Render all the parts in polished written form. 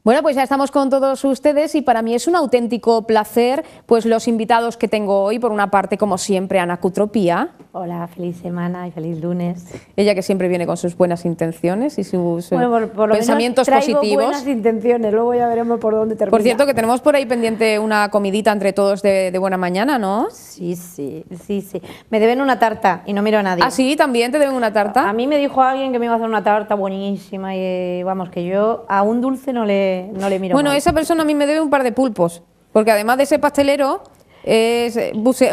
Bueno, pues ya estamos con todos ustedes y para mí es un auténtico placer pues los invitados que tengo hoy. Por una parte, como siempre, Ana Cutropía. Hola, feliz semana y feliz lunes. Ella que siempre viene con sus buenas intenciones y sus por lo pensamientos menos traigo positivos. Buenas intenciones, luego ya veremos por dónde termina. Por cierto, que tenemos por ahí pendiente una comidita entre todos de buena mañana, ¿no? Sí. Me deben una tarta y no miro a nadie. ¿Ah, sí? ¿También te deben una tarta? A mí me dijo alguien que me iba a hacer una tarta buenísima y vamos, que yo a un dulce no le miro. Bueno, mal. esa persona a mí me debe un par de pulpos, porque además de ser pastelero, es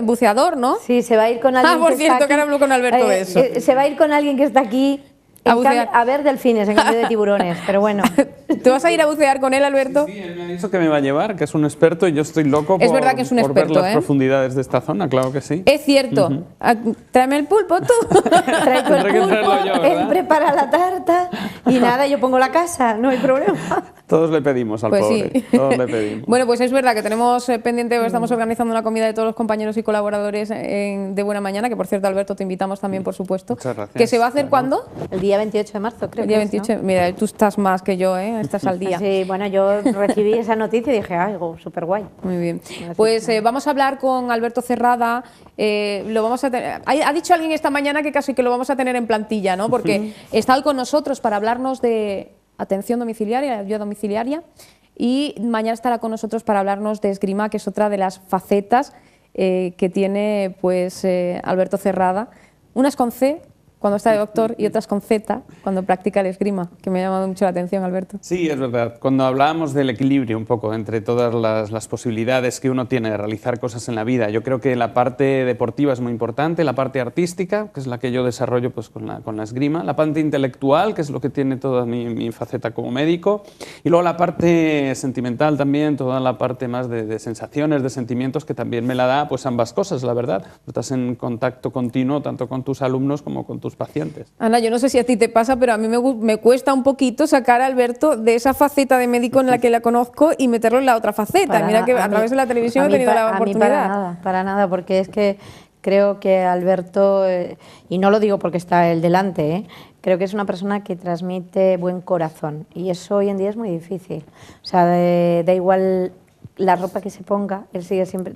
buceador, ¿no? Sí, se va a ir con alguien por que cierto, está que ahora aquí. hablo con Alberto de eso. Se va a ir con alguien que está aquí a ver delfines en cambio de tiburones, pero bueno. ¿Tú vas a ir a bucear con él, Alberto? Sí, él me ha dicho que me va a llevar, que es un experto y yo estoy loco Es verdad que es un por ver experto, las profundidades de esta zona, claro que sí. Es cierto. Tráeme el pulpo tú. Trae tú el Tendré que pulpo, traerlo yo, él ¿verdad? prepara la tarta y nada, yo pongo la casa, no hay problema. Todos le pedimos al Pues pobre, sí. todos le pedimos. Bueno, pues es verdad que tenemos pendiente, estamos organizando una comida de todos los compañeros y colaboradores de Buena Mañana, que por cierto, Alberto, te invitamos también, por supuesto. Muchas gracias. ¿Que se va a hacer cuándo? El día 28 de marzo, creo. El día que es, 28. Mira, tú estás más que yo, ¿eh? Estás al día. Sí, bueno, yo recibí esa noticia y dije, algo súper guay. Muy bien. Pues vamos a hablar con Alberto Cerrada. Lo vamos a tener. Ha dicho alguien esta mañana que casi que lo vamos a tener en plantilla, ¿no? Porque está hoy con nosotros para hablarnos de atención domiciliaria, ayuda domiciliaria, y mañana estará con nosotros para hablarnos de esgrima, que es otra de las facetas que tiene pues Alberto Cerrada. Unas con C, cuando está de doctor, y otras con Z, cuando practica el esgrima, que me ha llamado mucho la atención, Alberto. Sí, es verdad. Cuando hablábamos del equilibrio un poco entre todas las posibilidades que uno tiene de realizar cosas en la vida, yo creo que la parte deportiva es muy importante, la parte artística, que es la que yo desarrollo pues, con la esgrima, la parte intelectual, que es lo que tiene toda mi faceta como médico, y luego la parte sentimental también, toda la parte más de sensaciones, de sentimientos, que también me la da pues ambas cosas, la verdad. Estás en contacto continuo tanto con tus alumnos como con tus pacientes. Ana, yo no sé si a ti te pasa, pero a mí me cuesta un poquito sacar a Alberto de esa faceta de médico en la que la conozco y meterlo en la otra faceta. Mira que a través de la televisión he tenido la oportunidad. Para nada, porque es que creo que Alberto, y no lo digo porque está él delante, creo que es una persona que transmite buen corazón y eso hoy en día es muy difícil. O sea, da igual la ropa que se ponga, él sigue siempre...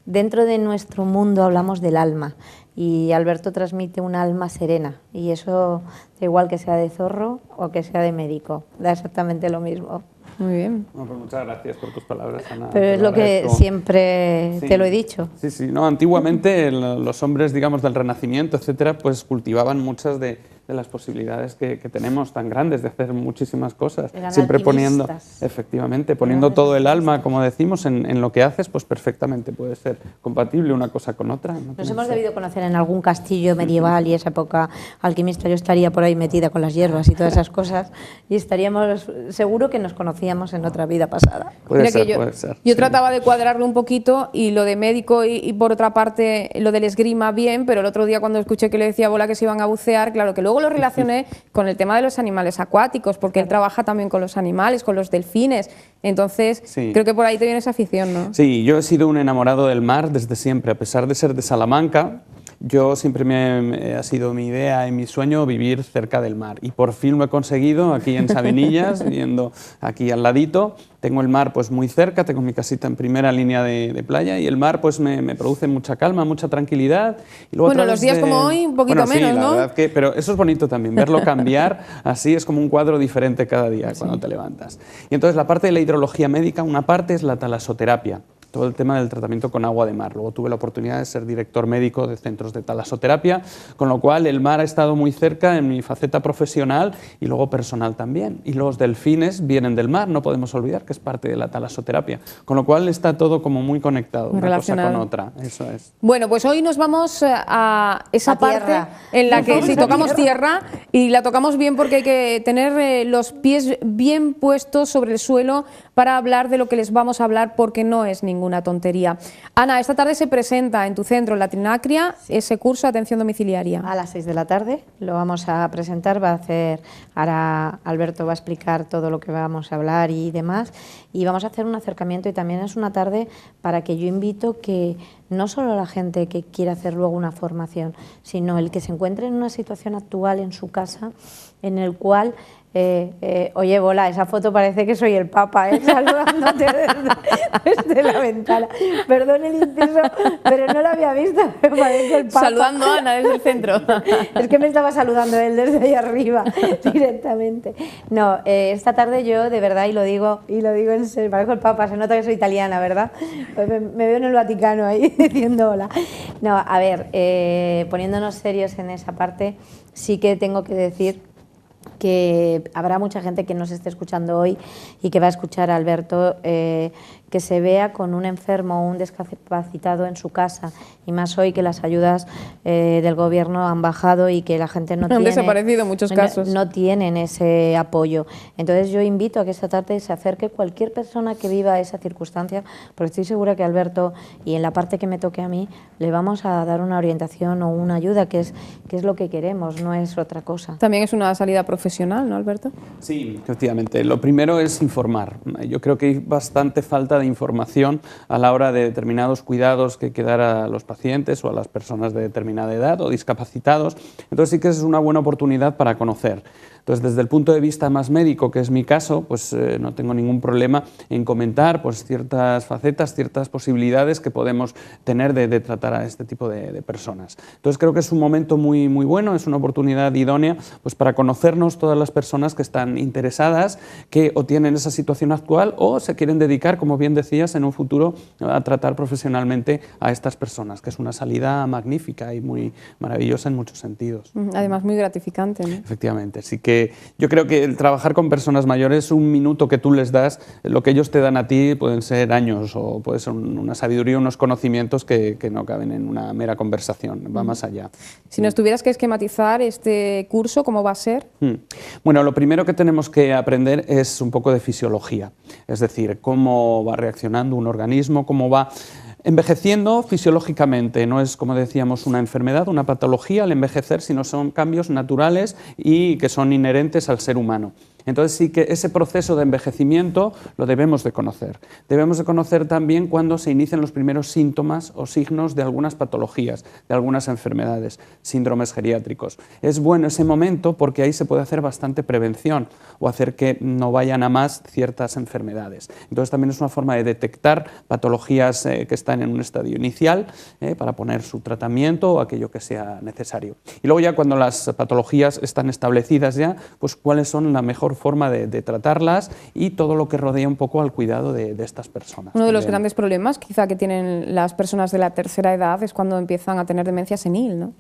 Dentro de nuestro mundo hablamos del alma y Alberto transmite un alma serena y eso da igual que sea de zorro o que sea de médico, da exactamente lo mismo. Muy bien. Bueno, pues muchas gracias por tus palabras, Ana. Pero es lo que siempre te lo he dicho. Sí. No, antiguamente los hombres, digamos, del Renacimiento, etcétera, pues cultivaban muchas de las posibilidades que tenemos tan grandes de hacer muchísimas cosas. Eran siempre poniendo, alquimistas. efectivamente, poniendo todo el alma, como decimos, en lo que haces, pues perfectamente puede ser compatible una cosa con otra. No Nos hemos debido conocer en algún castillo medieval y esa época alquimista. Yo estaría por ahí metida con las hierbas y todas esas cosas y estaríamos, seguro que nos conocíamos en otra vida pasada. Puede ser. Yo trataba de cuadrarlo un poquito y lo de médico y por otra parte lo del esgrima bien, pero el otro día cuando escuché que le decía a Bola que se iban a bucear, claro que luego lo relacioné con el tema de los animales acuáticos, porque él trabaja también con los animales, con los delfines, entonces creo que por ahí te viene esa afición, ¿no? Sí, yo he sido un enamorado del mar desde siempre, a pesar de ser de Salamanca. Yo siempre ha sido mi idea y mi sueño vivir cerca del mar y por fin lo he conseguido aquí en Sabinillas, viviendo aquí al ladito. Tengo el mar pues muy cerca, tengo mi casita en primera línea de playa y el mar pues me produce mucha calma, mucha tranquilidad. Y luego bueno, los días como hoy un poquito menos, sí, ¿no? La verdad que, pero eso es bonito también, verlo cambiar, así es como un cuadro diferente cada día cuando te levantas. Y entonces la parte de la hidrología médica, una parte es la talasoterapia, todo el tema del tratamiento con agua de mar. Luego tuve la oportunidad de ser director médico de centros de talasoterapia, con lo cual el mar ha estado muy cerca en mi faceta profesional y luego personal también. Y los delfines vienen del mar, no podemos olvidar que es parte de la talasoterapia, con lo cual está todo como muy conectado, muy una cosa con otra. Eso es. Bueno, pues hoy nos vamos a esa parte en la que si tocamos tierra y la tocamos bien porque hay que tener los pies bien puestos sobre el suelo para hablar de lo que les vamos a hablar porque no es ninguna tontería. Ana, esta tarde se presenta en tu centro, en la Trinacria, ese curso de atención domiciliaria. A las 6 de la tarde lo vamos a presentar, ahora Alberto va a explicar todo lo que vamos a hablar y demás, y vamos a hacer un acercamiento y también es una tarde para que yo invito que no solo la gente que quiere hacer luego una formación, sino el que se encuentre en una situación actual en su casa en el cual oye, Bola, esa foto parece que soy el Papa, saludándote desde la ventana. Perdón el inciso, pero no lo había visto, me parece el Papa. Saludando a Ana desde el centro. Es que me estaba saludando él desde ahí arriba, directamente. No, esta tarde yo, de verdad, y lo digo en serio, parezco el Papa, se nota que soy italiana, ¿verdad? Pues me veo en el Vaticano ahí diciendo hola. No, a ver, poniéndonos serios en esa parte, sí que tengo que decir que habrá mucha gente que nos esté escuchando hoy y que va a escuchar a Alberto, que se vea con un enfermo o un discapacitado en su casa, y más hoy que las ayudas del gobierno han bajado y que la gente no han desaparecido en muchos casos. No tienen ese apoyo. Entonces yo invito a que esta tarde se acerque cualquier persona que viva esa circunstancia, porque estoy segura que Alberto, y en la parte que me toque a mí, le vamos a dar una orientación o una ayuda, que es lo que queremos, no es otra cosa. También es una salida profesional, ¿no, Alberto? Sí, efectivamente. Lo primero es informar. Yo creo que hay bastante falta de información a la hora de determinados cuidados que hay que dar a los pacientes o a las personas de determinada edad o discapacitados. Entonces sí que es una buena oportunidad para conocer. Entonces, desde el punto de vista más médico, que es mi caso, pues no tengo ningún problema en comentar pues, ciertas facetas, ciertas posibilidades que podemos tener de tratar a este tipo de personas. Entonces, creo que es un momento muy bueno, es una oportunidad idónea pues, para conocernos todas las personas que están interesadas, que o tienen esa situación actual o se quieren dedicar, como bien decías, en un futuro a tratar profesionalmente a estas personas, que es una salida magnífica y muy maravillosa en muchos sentidos. Además, muy gratificante, ¿no? Efectivamente, sí que yo creo que el trabajar con personas mayores, un minuto que tú les das, lo que ellos te dan a ti pueden ser años o puede ser una sabiduría, unos conocimientos que no caben en una mera conversación, va más allá. Si nos tuvieras que esquematizar este curso, ¿cómo va a ser? Bueno, lo primero que tenemos que aprender es un poco de fisiología, es decir, cómo va reaccionando un organismo, cómo va envejeciendo fisiológicamente. No es, como decíamos, una enfermedad, una patología al envejecer, sino son cambios naturales y que son inherentes al ser humano. Entonces sí que ese proceso de envejecimiento lo debemos de conocer. Debemos de conocer también cuando se inician los primeros síntomas o signos de algunas patologías, de algunas enfermedades, síndromes geriátricos. Es bueno ese momento porque ahí se puede hacer bastante prevención o hacer que no vayan a más ciertas enfermedades. Entonces también es una forma de detectar patologías que están en un estadio inicial para poner su tratamiento o aquello que sea necesario. Y luego ya cuando las patologías están establecidas ya, pues cuáles son la mejor forma de tratarlas y todo lo que rodea un poco al cuidado de estas personas. Uno de los grandes problemas quizá que tienen las personas de la tercera edad es cuando empiezan a tener demencia senil, ¿no?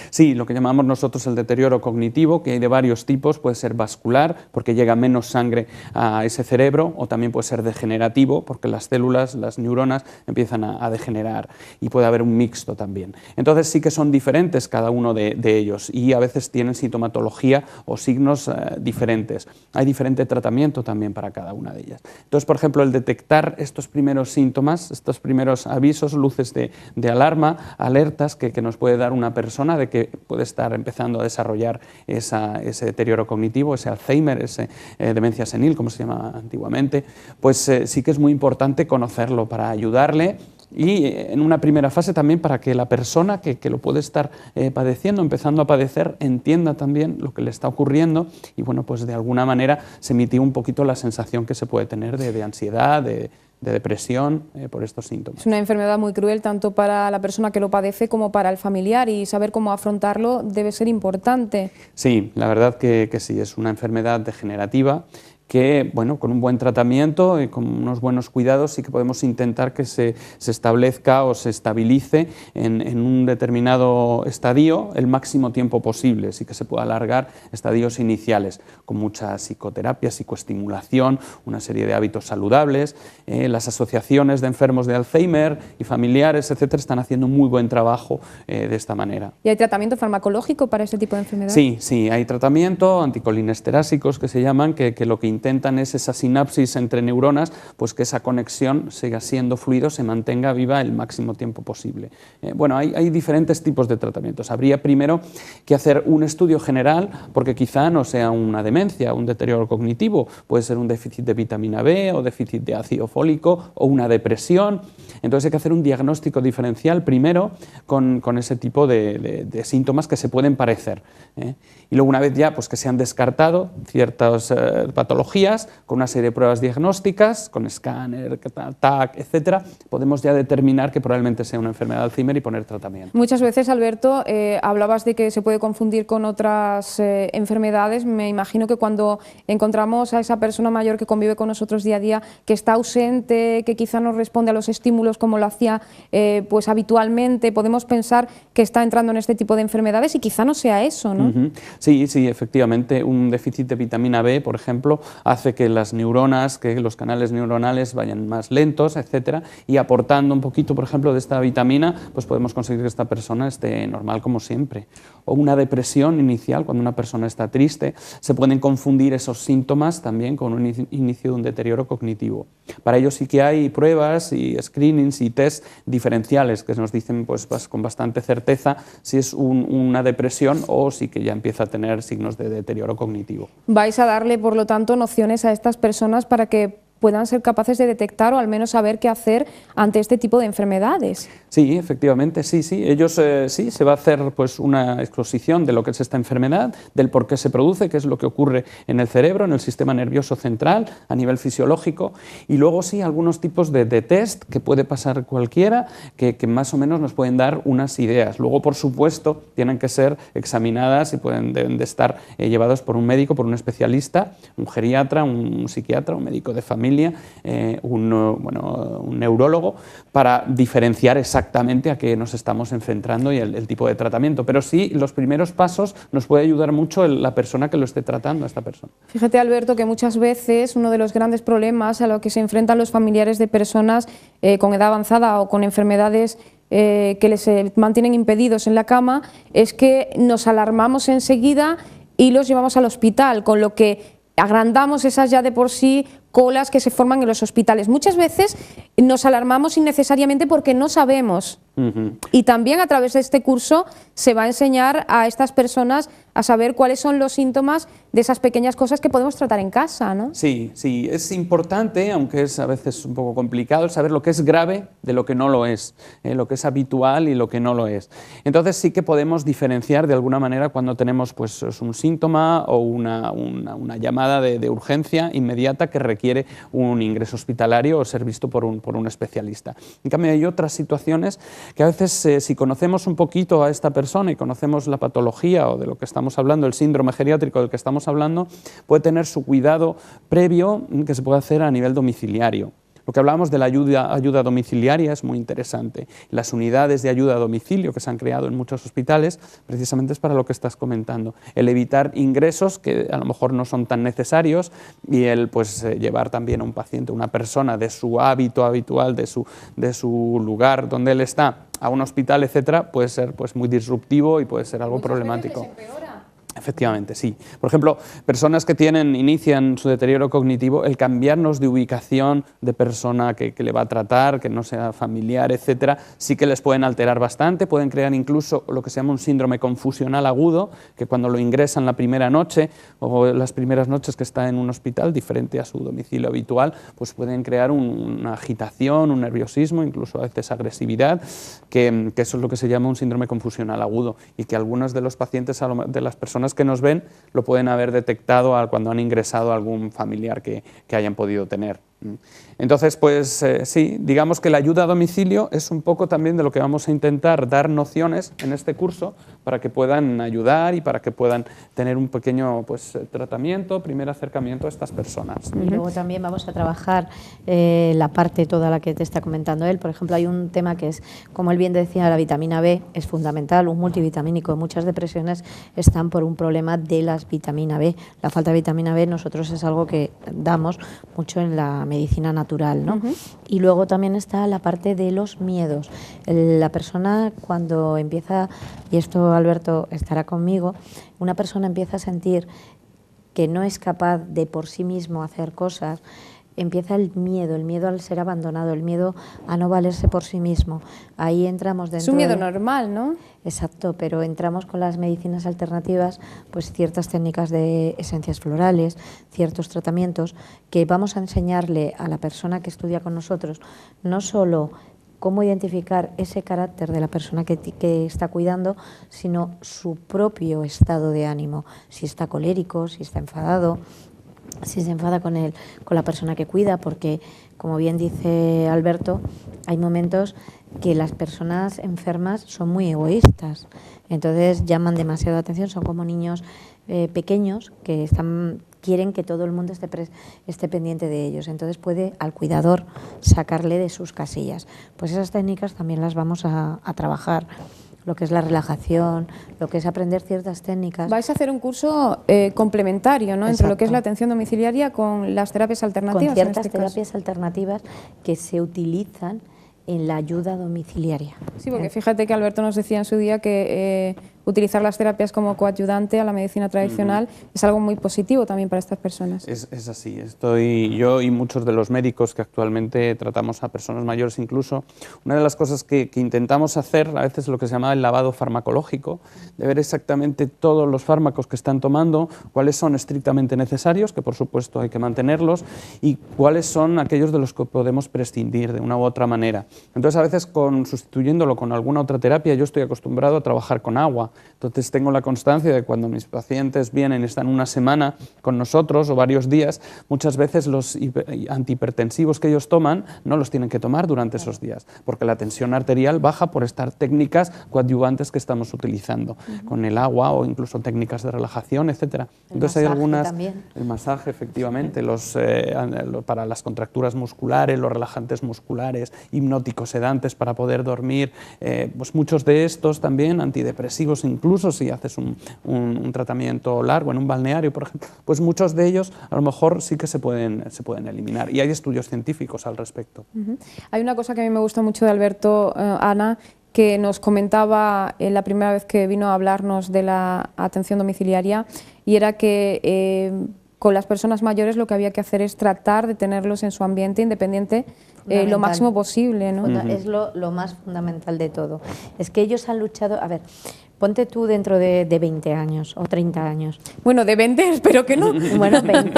Sí, lo que llamamos nosotros el deterioro cognitivo, que hay de varios tipos, puede ser vascular, porque llega menos sangre a ese cerebro, o también puede ser degenerativo, porque las células, las neuronas, empiezan a degenerar, y puede haber un mixto también. Entonces sí que son diferentes cada uno de ellos, y a veces tienen sintomatología o signos diferentes. Hay diferente tratamiento también para cada una de ellas. Entonces, por ejemplo, el detectar estos primeros síntomas, estos primeros avisos, luces de alarma, alertas que nos puede dar una persona de que puede estar empezando a desarrollar ese deterioro cognitivo, ese Alzheimer, esa demencia senil, como se llama antiguamente, pues sí que es muy importante conocerlo para ayudarle. Y en una primera fase también para que la persona que lo puede estar padeciendo, empezando a padecer, entienda también lo que le está ocurriendo y bueno, pues de alguna manera se mitiga un poquito la sensación que se puede tener de ansiedad, de depresión por estos síntomas. Es una enfermedad muy cruel tanto para la persona que lo padece como para el familiar, y saber cómo afrontarlo debe ser importante. Sí, la verdad que sí, es una enfermedad degenerativa que, bueno, con un buen tratamiento y con unos buenos cuidados sí que podemos intentar que se establezca o se estabilice en un determinado estadio el máximo tiempo posible, sí que se pueda alargar estadios iniciales, con mucha psicoterapia, psicoestimulación, una serie de hábitos saludables. Las asociaciones de enfermos de Alzheimer y familiares, etcétera, están haciendo un muy buen trabajo de esta manera. ¿Y hay tratamiento farmacológico para este tipo de enfermedad? Sí, hay tratamiento, anticolinesterásicos que se llaman, que lo que intentan es esa sinapsis entre neuronas, pues que esa conexión siga siendo fluido, se mantenga viva el máximo tiempo posible. Bueno, hay diferentes tipos de tratamientos. Habría primero que hacer un estudio general, porque quizá no sea una demencia, un deterioro cognitivo, puede ser un déficit de vitamina B o déficit de ácido fólico o una depresión. Entonces hay que hacer un diagnóstico diferencial primero con ese tipo de síntomas que se pueden parecer. Y luego, una vez ya pues, que se han descartado ciertas patologías, con una serie de pruebas diagnósticas, con escáner, TAC, etcétera, podemos ya determinar que probablemente sea una enfermedad de Alzheimer y poner tratamiento. Muchas veces, Alberto, hablabas de que se puede confundir con otras enfermedades. Me imagino que cuando encontramos a esa persona mayor que convive con nosotros día a día, que está ausente, que quizá no responde a los estímulos como lo hacía pues habitualmente, podemos pensar que está entrando en este tipo de enfermedades y quizá no sea eso, ¿no? Sí, efectivamente, un déficit de vitamina B, por ejemplo, hace que las neuronas, que los canales neuronales vayan más lentos, etcétera, y aportando un poquito, por ejemplo, de esta vitamina, pues podemos conseguir que esta persona esté normal como siempre. O una depresión inicial, cuando una persona está triste, se pueden confundir esos síntomas también con un inicio de un deterioro cognitivo. Para ello sí que hay pruebas y screenings y test diferenciales que nos dicen pues, con bastante certeza si es una depresión o si que ya empieza a tener signos de deterioro cognitivo. Vais a darle, por lo tanto, nociones a estas personas para que puedan ser capaces de detectar o al menos saber qué hacer ante este tipo de enfermedades. Sí, efectivamente, sí. Ellos sí, se va a hacer pues, una exposición de lo que es esta enfermedad, del por qué se produce, qué es lo que ocurre en el cerebro, en el sistema nervioso central, a nivel fisiológico, y luego sí, algunos tipos de test que puede pasar cualquiera, que más o menos nos pueden dar unas ideas. Luego, por supuesto, tienen que ser examinadas y deben de estar llevados por un médico, por un especialista, un geriatra, un psiquiatra, un médico de familia, un neurólogo, para diferenciar exactamente a qué nos estamos enfrentando y el tipo de tratamiento. Pero sí, los primeros pasos nos puede ayudar mucho la persona que lo esté tratando a esta persona. Fíjate, Alberto, que muchas veces uno de los grandes problemas a los que se enfrentan los familiares de personas con edad avanzada o con enfermedades que les mantienen impedidos en la cama es que nos alarmamos enseguida y los llevamos al hospital, con lo que agrandamos esas ya de por sí colas que se forman en los hospitales. Muchas veces nos alarmamos innecesariamente porque no sabemos. Y también a través de este curso se va a enseñar a estas personas a saber cuáles son los síntomas de esas pequeñas cosas que podemos tratar en casa, ¿no? Sí, es importante, aunque es a veces un poco complicado, saber lo que es grave de lo que no lo es, lo que es habitual y lo que no lo es. Entonces sí que podemos diferenciar de alguna manera cuando tenemos pues, un síntoma o una llamada de urgencia inmediata que requiere un ingreso hospitalario o ser visto por un especialista. En cambio, hay otras situaciones que a veces si conocemos un poquito a esta persona y conocemos la patología o de lo que estamos hablando, el síndrome geriátrico del que estamos hablando, puede tener su cuidado previo que se puede hacer a nivel domiciliario. Lo que hablábamos de la ayuda domiciliaria es muy interesante. Las unidades de ayuda a domicilio que se han creado en muchos hospitales precisamente es para lo que estás comentando. El evitar ingresos que a lo mejor no son tan necesarios y el pues, llevar también a un paciente, una persona de su hábito habitual, de su lugar donde él está, a un hospital, etcétera, puede ser pues, muy disruptivo y puede ser algo problemático. Efectivamente, sí. Por ejemplo, personas que inician su deterioro cognitivo, el cambiarnos de ubicación de persona que le va a tratar, que no sea familiar, etcétera, sí que les pueden alterar bastante, pueden crear incluso lo que se llama un síndrome confusional agudo, que cuando lo ingresan la primera noche o las primeras noches que está en un hospital, diferente a su domicilio habitual, pues pueden crear una agitación, un nerviosismo, incluso a veces agresividad, que eso es lo que se llama un síndrome confusional agudo y que algunos de los pacientes, de las personas que nos ven, lo pueden haber detectado cuando han ingresado a algún familiar que hayan podido tener. Entonces, pues sí, digamos que la ayuda a domicilio es un poco también de lo que vamos a intentar dar nociones en este curso para que puedan ayudar y para que puedan tener un pequeño pues, tratamiento, primer acercamiento a estas personas. Y luego también vamos a trabajar la parte toda la que te está comentando él. Por ejemplo, hay un tema que es, como él bien decía, la vitamina B es fundamental, un multivitamínico. Muchas depresiones están por un problema de las vitamina B. La falta de vitamina B nosotros es algo que damos mucho en la medicina natural, ¿no? Y luego también está la parte de los miedos. La persona cuando empieza, y esto Alberto estará conmigo, una persona empieza a sentir que no es capaz de por sí mismo hacer cosas, empieza el miedo al ser abandonado, el miedo a no valerse por sí mismo. Ahí entramos dentro. Es un miedo normal, ¿no? Exacto, pero entramos con las medicinas alternativas, pues ciertas técnicas de esencias florales, ciertos tratamientos que vamos a enseñarle a la persona que estudia con nosotros, no solo cómo identificar ese carácter de la persona que está cuidando, sino su propio estado de ánimo, si está colérico, si está enfadado, si se enfada con la persona que cuida, porque, como bien dice Alberto, hay momentos que las personas enfermas son muy egoístas, entonces llaman demasiado la atención, son como niños pequeños que quieren que todo el mundo esté pendiente de ellos, entonces puede al cuidador sacarle de sus casillas. Pues esas técnicas también las vamos a trabajar, lo que es la relajación, lo que es aprender ciertas técnicas. Vais a hacer un curso complementario, ¿no? Entre lo que es la atención domiciliaria con las terapias alternativas. Con ciertas en este terapias caso. alternativas que se utilizan en la ayuda domiciliaria. Sí, porque fíjate que Alberto nos decía en su día que utilizar las terapias como coayudante a la medicina tradicional es algo muy positivo también para estas personas. Es así. Estoy yo y muchos de los médicos que actualmente tratamos a personas mayores incluso, una de las cosas que intentamos hacer a veces es lo que se llama el lavado farmacológico, de ver exactamente todos los fármacos que están tomando, cuáles son estrictamente necesarios, que por supuesto hay que mantenerlos, y cuáles son aquellos de los que podemos prescindir de una u otra manera. Entonces a veces sustituyéndolo con alguna otra terapia, yo estoy acostumbrado a trabajar con agua. Entonces tengo la constancia de cuando mis pacientes vienen, están una semana con nosotros o varios días, muchas veces los antihipertensivos que ellos toman no los tienen que tomar durante esos días, porque la tensión arterial baja por estas técnicas coadyuvantes que estamos utilizando, con el agua o incluso técnicas de relajación, etcétera. Entonces hay algunas, también. el masaje efectivamente, para las contracturas musculares, los relajantes musculares, hipnóticos sedantes para poder dormir, pues muchos de estos también antidepresivos, incluso si haces un tratamiento largo en un balneario, por ejemplo, pues muchos de ellos a lo mejor sí que se pueden eliminar y hay estudios científicos al respecto. Hay una cosa que a mí me gusta mucho de Alberto, Ana, que nos comentaba la primera vez que vino a hablarnos de la atención domiciliaria, y era que con las personas mayores lo que había que hacer es tratar de tenerlos en su ambiente independiente lo máximo posible, ¿no? Es lo más fundamental de todo. Es que ellos han luchado... A ver, ponte tú dentro de 20 años o 30 años. Bueno, de 20 espero que no. Bueno, 20,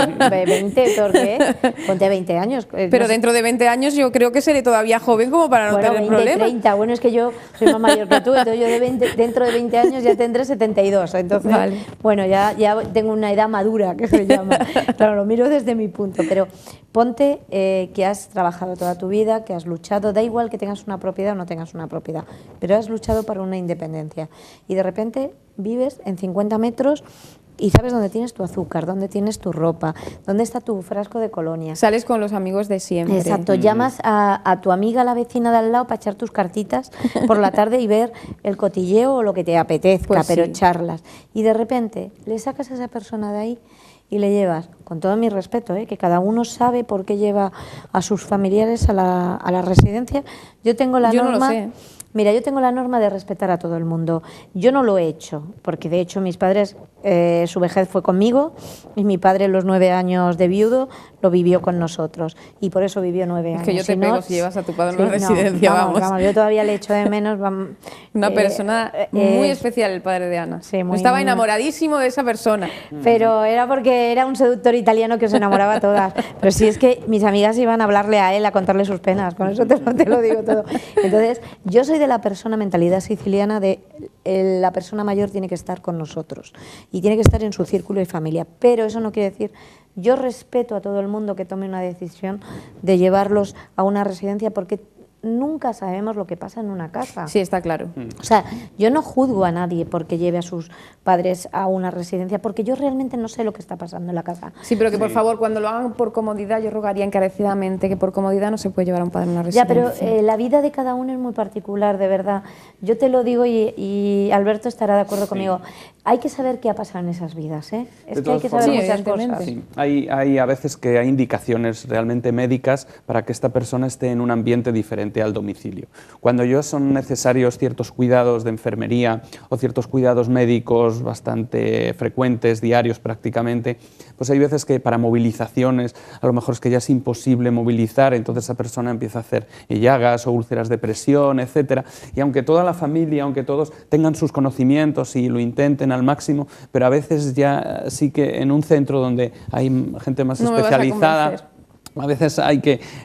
¿por qué? Ponte 20 años. Pero dentro de 20 años yo creo que seré todavía joven como para no tener 20, problemas. 30, bueno, es que yo soy más mayor que tú, entonces yo dentro de 20 años ya tendré 72, entonces, vale. Bueno, ya tengo una edad madura, que se llama. Claro, lo miro desde mi punto, pero ponte que has trabajado toda tu vida, que has luchado, da igual que tengas una propiedad o no tengas una propiedad, pero has luchado para una independencia. Y de repente vives en 50 metros y sabes dónde tienes tu azúcar, dónde tienes tu ropa, dónde está tu frasco de colonia. Sales con los amigos de siempre. Exacto, llamas a tu amiga, la vecina de al lado, para echar tus cartitas por la tarde y ver el cotilleo o lo que te apetezca, Pues pero sí. Charlas. Y de repente le sacas a esa persona de ahí y le llevas, con todo mi respeto, que cada uno sabe por qué lleva a sus familiares a la residencia. Yo tengo la norma... no lo sé. Mira, yo tengo la norma de respetar a todo el mundo. Yo no lo he hecho, porque de hecho mis padres, su vejez fue conmigo, y mi padre los 9 años de viudo lo vivió con nosotros, y por eso vivió 9 años. Es que yo te pego si llevas a tu padre a una Sí, residencia, vamos, yo todavía le echo de menos. Una persona muy especial, el padre de Ana. Sí, Estaba enamoradísimo de esa persona. Pero era porque era un seductor italiano que os enamoraba a todas. Pero sí, es que mis amigas iban a hablarle a él, a contarle sus penas, con eso te lo digo todo. Entonces, yo soy de la persona, mentalidad siciliana, de la persona mayor tiene que estar con nosotros y tiene que estar en su círculo de familia, pero eso no quiere decir, yo respeto a todo el mundo que tome una decisión de llevarlos a una residencia, porque nunca sabemos lo que pasa en una casa. Sí, está claro. O sea, yo no juzgo a nadie porque lleve a sus padres a una residencia, porque yo realmente no sé lo que está pasando en la casa. Sí, pero que por favor, cuando lo hagan por comodidad, yo rogaría encarecidamente que por comodidad no se puede llevar a un padre a una residencia. Ya, pero la vida de cada uno es muy particular, de verdad. Yo te lo digo y Alberto estará de acuerdo conmigo. Hay que saber qué ha pasado en esas vidas, ¿eh? Es que hay que saber muchas cosas. Sí, hay a veces que hay indicaciones realmente médicas para que esta persona esté en un ambiente diferente frente al domicilio. Cuando ya son necesarios ciertos cuidados de enfermería o ciertos cuidados médicos bastante frecuentes, diarios prácticamente, pues hay veces que para movilizaciones, a lo mejor es que ya es imposible movilizar, entonces esa persona empieza a hacer llagas o úlceras de presión, etcétera. Y aunque toda la familia, aunque todos tengan sus conocimientos y lo intenten al máximo, pero a veces ya sí que en un centro donde hay gente más especializada, a veces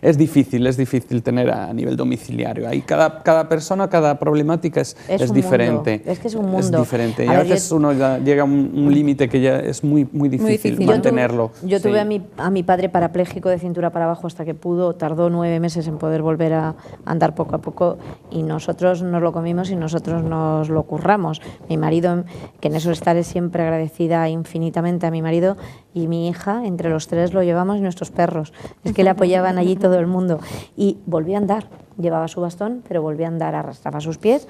es difícil tener a nivel domiciliario. Ahí cada persona, cada problemática es diferente. Es que es un mundo. Es diferente. Y a veces uno ya llega a un límite que ya es muy difícil mantenerlo. Yo tuve a mi padre parapléjico de cintura para abajo hasta que pudo, tardó 9 meses en poder volver a andar poco a poco, y nosotros nos lo comimos y nosotros nos lo curramos. Mi marido, que en eso estaré siempre agradecida infinitamente a mi marido, y mi hija, entre los 3 lo llevamos, y nuestros perros. Es que le apoyaban allí todo el mundo. Y volvió a andar. Llevaba su bastón, pero volvía a andar, arrastraba sus pies,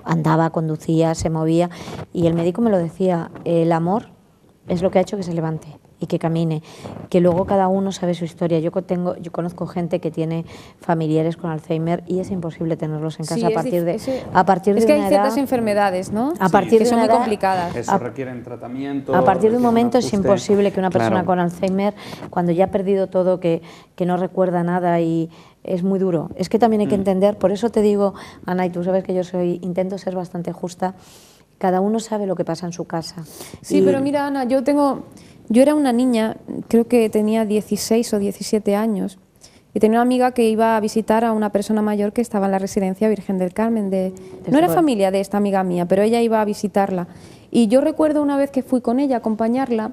andaba, conducía, se movía. Y el médico me lo decía, el amor es lo que ha hecho que se levante y que camine, que luego cada uno sabe su historia. Yo conozco gente que tiene familiares con Alzheimer y es imposible tenerlos en casa a partir de es que hay ciertas enfermedades, ¿no? A partir que de son una muy edad, complicadas. Eso requieren tratamiento. A partir de un momento es imposible que una persona claro, con Alzheimer, cuando ya ha perdido todo, que no recuerda nada, y es muy duro. Es que también hay que entender, por eso te digo, Ana, y tú sabes que intento ser bastante justa, cada uno sabe lo que pasa en su casa. Sí, pero mira, Ana, yo era una niña, creo que tenía 16 o 17 años, y tenía una amiga que iba a visitar a una persona mayor que estaba en la residencia Virgen del Carmen. No era familia de esta amiga mía, pero ella iba a visitarla. Y yo recuerdo una vez que fui con ella a acompañarla,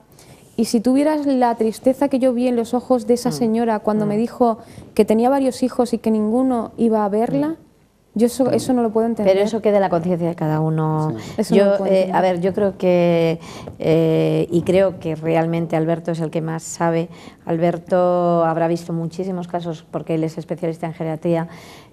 y si tuvieras la tristeza que yo vi en los ojos de esa señora cuando me dijo que tenía varios hijos y que ninguno iba a verla, yo eso no lo puedo entender. Pero eso queda en la conciencia de cada uno. Sí. A ver, yo creo que, y creo que realmente Alberto es el que más sabe. Alberto habrá visto muchísimos casos porque él es especialista en geriatría.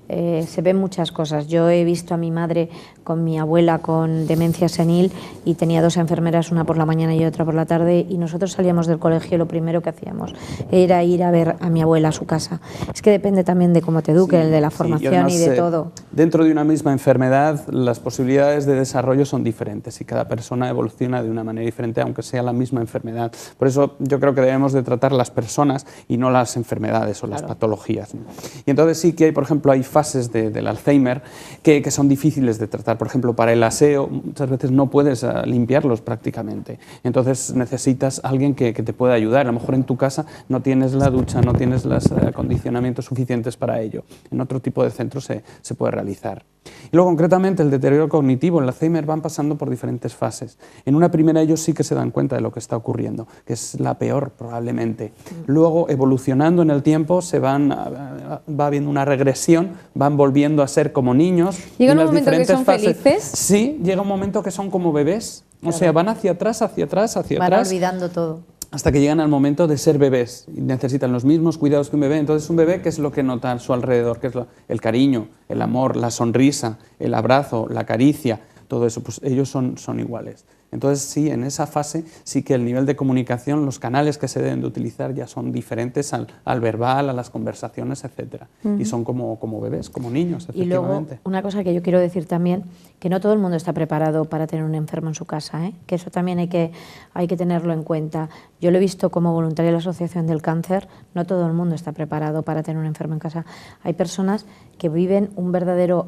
Se ven muchas cosas. Yo he visto a mi madre con mi abuela con demencia senil y tenía 2 enfermeras, una por la mañana y otra por la tarde, y nosotros salíamos del colegio y lo primero que hacíamos era ir a ver a mi abuela a su casa. Es que depende también de cómo te eduquen, de la formación y, además, y de todo. Dentro de una misma enfermedad las posibilidades de desarrollo son diferentes y cada persona evoluciona de una manera diferente aunque sea la misma enfermedad. Por eso yo creo que debemos de tratar las personas y no las enfermedades o las patologías, ¿no? Y entonces sí que hay, por ejemplo, hay fases del Alzheimer que son difíciles de tratar. Por ejemplo, para el aseo muchas veces no puedes limpiarlos prácticamente. Entonces necesitas a alguien que te pueda ayudar. A lo mejor en tu casa no tienes la ducha, no tienes los acondicionamientos suficientes para ello. En otro tipo de centros se puede realizar. Y luego, concretamente, el deterioro cognitivo, el Alzheimer van pasando por diferentes fases. En una primera ellos sí que se dan cuenta de lo que está ocurriendo, que es la peor probablemente. Luego, evolucionando en el tiempo, va habiendo una regresión, van volviendo a ser como niños. ¿Llega un momento que son felices? Sí, llega un momento que son como bebés. Claro. O sea, van hacia atrás, hacia atrás, hacia atrás. Van olvidando todo. Hasta que llegan al momento de ser bebés y necesitan los mismos cuidados que un bebé. Entonces un bebé, ¿qué es lo que nota a su alrededor? ¿Qué es el cariño, el amor, la sonrisa, el abrazo, la caricia? Todo eso, pues ellos son iguales. Entonces sí, en esa fase sí que el nivel de comunicación, los canales que se deben de utilizar ya son diferentes al verbal, a las conversaciones, etcétera. Y son como bebés, como niños, efectivamente. Y luego, una cosa que yo quiero decir también, que no todo el mundo está preparado para tener un enfermo en su casa, ¿eh? Que eso también hay que tenerlo en cuenta. Yo lo he visto como voluntaria de la Asociación del Cáncer, no todo el mundo está preparado para tener un enfermo en casa. Hay personas que viven un verdadero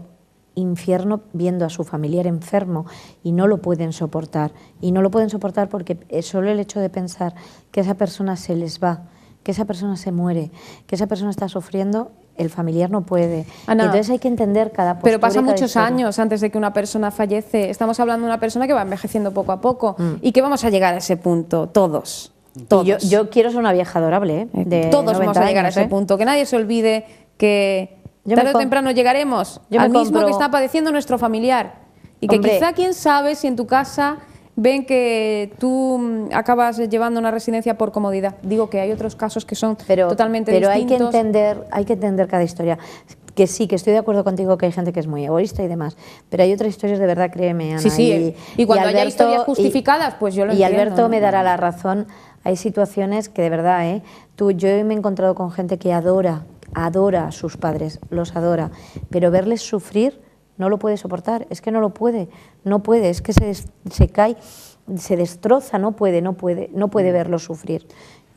infierno viendo a su familiar enfermo y no lo pueden soportar. Y no lo pueden soportar porque solo el hecho de pensar que esa persona se les va, que esa persona se muere, que esa persona está sufriendo, el familiar no puede. Ana, entonces hay que entender cada postura. Pero pasan muchos años antes de que una persona fallece. Estamos hablando de una persona que va envejeciendo poco a poco y que vamos a llegar a ese punto, todos. Y yo quiero ser una vieja adorable, ¿eh? Todos vamos a llegar a ese punto. Que nadie se olvide que tarde o temprano llegaremos al mismo que está padeciendo nuestro familiar. Y que quizá, quién sabe, si en tu casa ven que tú acabas llevando una residencia por comodidad. Digo que hay otros casos que son totalmente distintos. Pero hay que entender cada historia. Que sí, que estoy de acuerdo contigo que hay gente que es muy egoísta y demás, pero hay otras historias de verdad, créeme, Ana. Sí. Y cuando haya historias justificadas, pues yo lo entiendo. Y Alberto me dará la razón. Hay situaciones que de verdad, yo me he encontrado con gente que adora adora a sus padres, los adora, pero verles sufrir no lo puede soportar, es que no lo puede, es que se cae, se destroza, no puede verlos sufrir.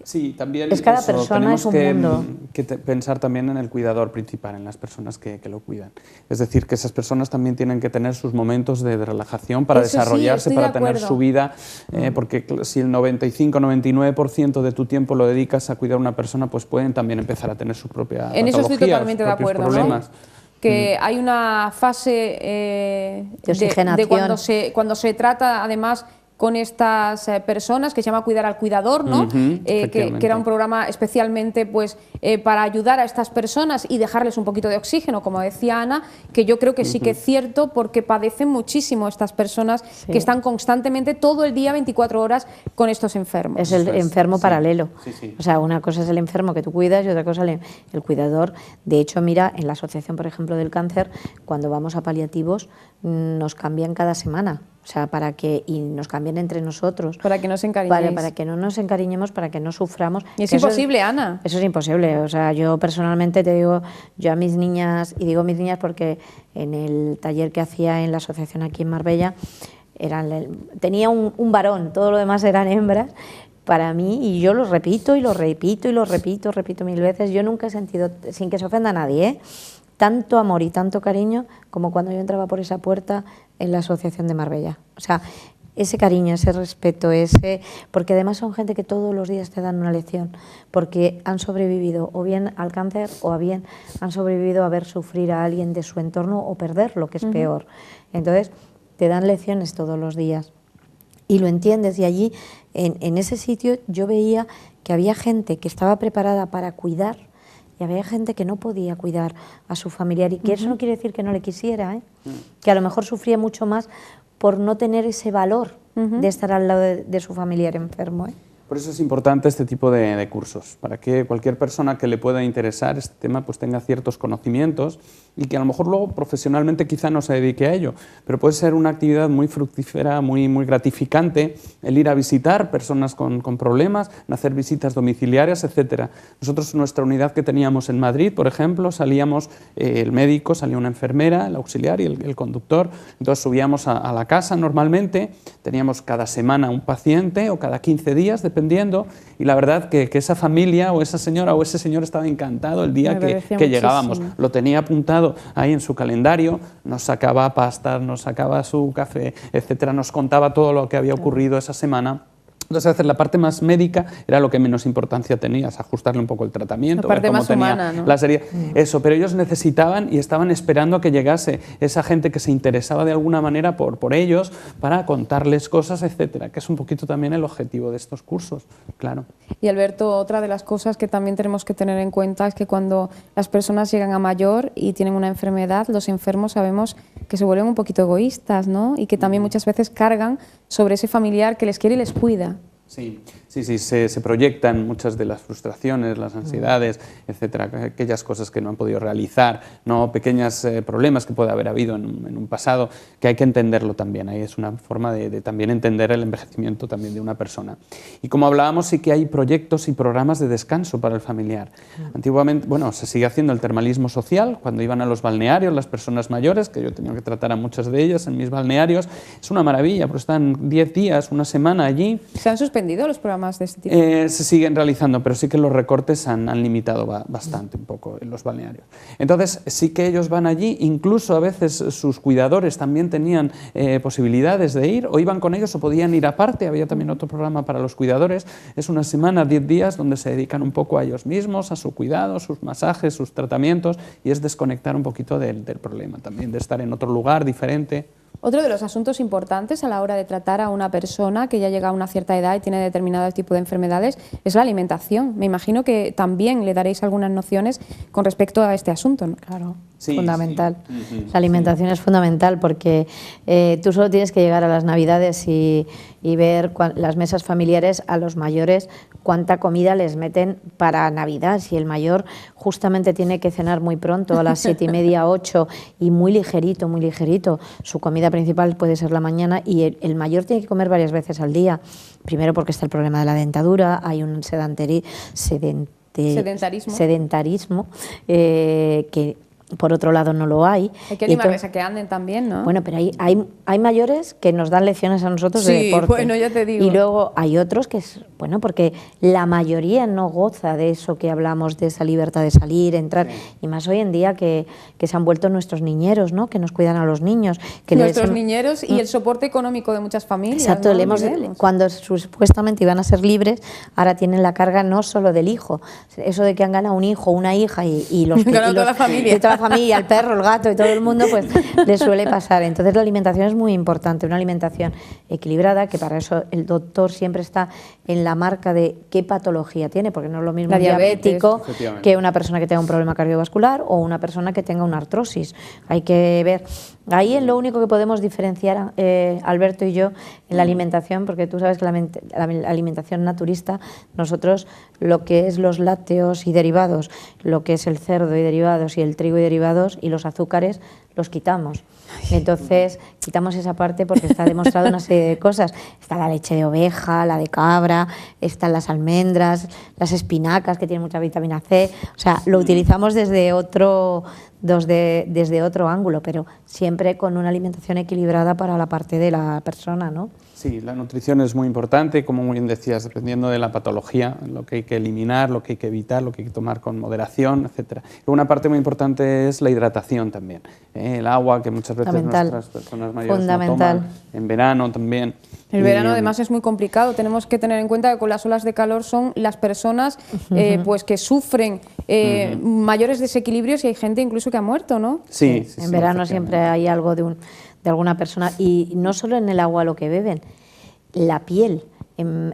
Sí, también es cada persona es un mundo. Que pensar también en el cuidador principal, en las personas que lo cuidan. Es decir, que esas personas también tienen que tener sus momentos de relajación para desarrollarse, para tener su vida, porque si el 95-99% de tu tiempo lo dedicas a cuidar a una persona, pues pueden también empezar a tener su propia patología, en eso estoy totalmente de acuerdo, problemas. ¿no? Que hay una fase de oxigenación. De cuando se trata, además, con estas personas, que se llama Cuidar al Cuidador, ¿no? Que era un programa especialmente pues, para ayudar a estas personas y dejarles un poquito de oxígeno, como decía Ana, que yo creo que sí que es cierto, porque padecen muchísimo estas personas que están constantemente todo el día, 24 horas, con estos enfermos. Es el enfermo paralelo. O sea, una cosa es el enfermo que tú cuidas y otra cosa el cuidador. De hecho, mira, en la Asociación, por ejemplo, del Cáncer, cuando vamos a paliativos, nos cambian cada semana. O sea, y nos cambian entre nosotros. Para que no se encariñéis. Para que no nos encariñemos, para que no suframos. Y es imposible, Ana. Eso es imposible. O sea, yo personalmente te digo, yo a mis niñas, y digo mis niñas porque en el taller que hacía en la asociación aquí en Marbella, tenía un varón, todo lo demás eran hembras. Para mí, y yo lo repito y lo repito y lo repito mil veces, yo nunca he sentido, sin que se ofenda a nadie, tanto amor y tanto cariño como cuando yo entraba por esa puerta en la Asociación de Marbella. O sea, ese cariño, ese respeto, porque además son gente que todos los días te dan una lección, porque han sobrevivido o bien al cáncer o bien han sobrevivido a ver sufrir a alguien de su entorno o perder, lo que es peor. Entonces, te dan lecciones todos los días y lo entiendes, y allí, en ese sitio, yo veía que había gente que estaba preparada para cuidar y había gente que no podía cuidar a su familiar, y que eso no quiere decir que no le quisiera, que a lo mejor sufría mucho más por no tener ese valor de estar al lado de su familiar enfermo. Por eso es importante este tipo de cursos, para que cualquier persona que le pueda interesar este tema pues tenga ciertos conocimientos y que a lo mejor luego profesionalmente quizá no se dedique a ello, pero puede ser una actividad muy fructífera, muy gratificante, el ir a visitar personas con problemas, hacer visitas domiciliarias, etcétera. Nosotros, nuestra unidad que teníamos en Madrid, por ejemplo, salíamos, el médico, salía una enfermera, el auxiliar y el conductor, entonces subíamos a la casa normalmente, teníamos cada semana un paciente o cada 15 días, dependiendo, y la verdad que esa familia o esa señora o ese señor estaba encantado el día que llegábamos. Lo tenía apuntado ahí en su calendario, nos sacaba pastas, nos sacaba su café, etcétera, nos contaba todo lo que había ocurrido esa semana. Entonces, hacer la parte más médica era lo que menos importancia tenía, ajustarle un poco el tratamiento, la parte ver cómo más tenía humana, ¿no? la serie. Eso, pero ellos necesitaban y estaban esperando a que llegase esa gente que se interesaba de alguna manera por ellos, para contarles cosas, etcétera, que es un poquito también el objetivo de estos cursos, claro. Y Alberto, otra de las cosas que también tenemos que tener en cuenta es que cuando las personas llegan a mayor y tienen una enfermedad, los enfermos sabemos que se vuelven un poquito egoístas, ¿no? Y que también muchas veces cargan sobre ese familiar que les quiere y les cuida. Sí, se proyectan muchas de las frustraciones, las ansiedades, etcétera, aquellas cosas que no han podido realizar, no pequeños problemas que puede haber habido en un pasado, que hay que entenderlo también. Ahí es una forma de también entender el envejecimiento también de una persona. Y como hablábamos, sí que hay proyectos y programas de descanso para el familiar. Antiguamente, bueno, se sigue haciendo el termalismo social, cuando iban a los balnearios las personas mayores, que yo he tenido que tratar a muchas de ellas en mis balnearios. Es una maravilla, porque están 10 días, una semana allí. ¿Se han suspendido los programas de este tipo? Se siguen realizando, pero sí que los recortes han limitado bastante un poco en los balnearios. Entonces, sí que ellos van allí, incluso a veces sus cuidadores también tenían posibilidades de ir, o iban con ellos o podían ir aparte. Había también otro programa para los cuidadores. Es una semana, 10 días, donde se dedican un poco a ellos mismos, a su cuidado, sus masajes, sus tratamientos, y es desconectar un poquito del problema también, de estar en otro lugar diferente. Otro de los asuntos importantes a la hora de tratar a una persona que ya llega a una cierta edad y tiene determinado tipo de enfermedades es la alimentación. Me imagino que también le daréis algunas nociones con respecto a este asunto, ¿no? Claro, sí, fundamental. Sí. La alimentación es fundamental porque tú solo tienes que llegar a las Navidades y ver las mesas familiares a los mayores, cuánta comida les meten para Navidad. Si el mayor justamente tiene que cenar muy pronto, a las 7:30, 8, y muy ligerito, su comida principal puede ser la mañana, y el mayor tiene que comer varias veces al día. Primero porque está el problema de la dentadura, hay un sedentarismo, que por otro lado no lo hay. Hay que animarles a que anden también, ¿no? Bueno, pero hay mayores que nos dan lecciones a nosotros de deporte. Bueno, ya te digo. Y luego hay otros que, bueno, porque la mayoría no goza de eso que hablamos, de esa libertad de salir, entrar, y más hoy en día que se han vuelto nuestros niñeros, ¿no? Que nos cuidan a los niños. Que nuestros niñeros y el soporte económico de muchas familias. Exacto, ¿no? Cuando supuestamente iban a ser libres, ahora tienen la carga no solo del hijo, eso de que han ganado un hijo, una hija y toda la familia. familia, el perro, el gato y todo el mundo, pues les suele pasar. Entonces la alimentación es muy importante, una alimentación equilibrada, que para eso el doctor siempre está en la marca de qué patología tiene, porque no es lo mismo un diabético que una persona que tenga un problema cardiovascular o una persona que tenga una artrosis. Hay que ver. Ahí es lo único que podemos diferenciar, Alberto y yo, en la alimentación, porque tú sabes que la alimentación naturista, nosotros lo que es los lácteos y derivados, lo que es el cerdo y derivados y el trigo y derivados y los azúcares, los quitamos. Entonces, quitamos esa parte porque está demostrado una serie de cosas. Está la leche de oveja, la de cabra, están las almendras, las espinacas, que tienen mucha vitamina C. O sea, lo utilizamos desde otro ángulo, pero siempre con una alimentación equilibrada para la parte de la persona, ¿no? Sí, la nutrición es muy importante, como muy bien decías, dependiendo de la patología, lo que hay que eliminar, lo que hay que evitar, lo que hay que tomar con moderación, etcétera. Una parte muy importante es la hidratación también, el agua, que muchas veces nuestras personas mayores no toman, en verano también. El verano además es muy complicado, tenemos que tener en cuenta que con las olas de calor son las personas pues que sufren mayores desequilibrios y hay gente incluso que ha muerto, ¿no? Sí, en verano siempre hay algo de alguna persona, y no solo en el agua lo que beben, la piel.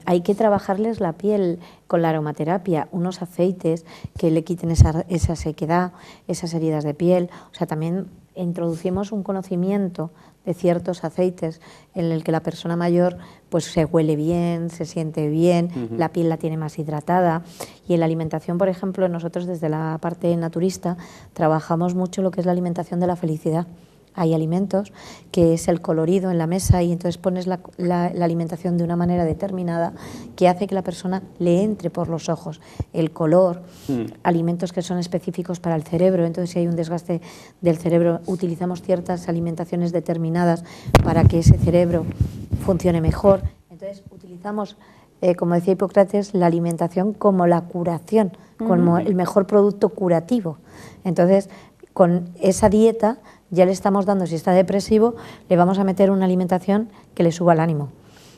Hay que trabajarles la piel con la aromaterapia, unos aceites que le quiten esa sequedad, esas heridas de piel. O sea, también introducimos un conocimiento de ciertos aceites en el que la persona mayor pues se huele bien, se siente bien, la piel la tiene más hidratada. Y en la alimentación, por ejemplo, nosotros desde la parte naturista trabajamos mucho lo que es la alimentación de la felicidad. Hay alimentos que es el colorido en la mesa y entonces pones la alimentación de una manera determinada que hace que la persona le entre por los ojos. El color, alimentos que son específicos para el cerebro, entonces si hay un desgaste del cerebro utilizamos ciertas alimentaciones determinadas para que ese cerebro funcione mejor. Entonces utilizamos, como decía Hipócrates, la alimentación como la curación, como el mejor producto curativo. Entonces con esa dieta ya le estamos dando, si está depresivo, le vamos a meter una alimentación que le suba el ánimo.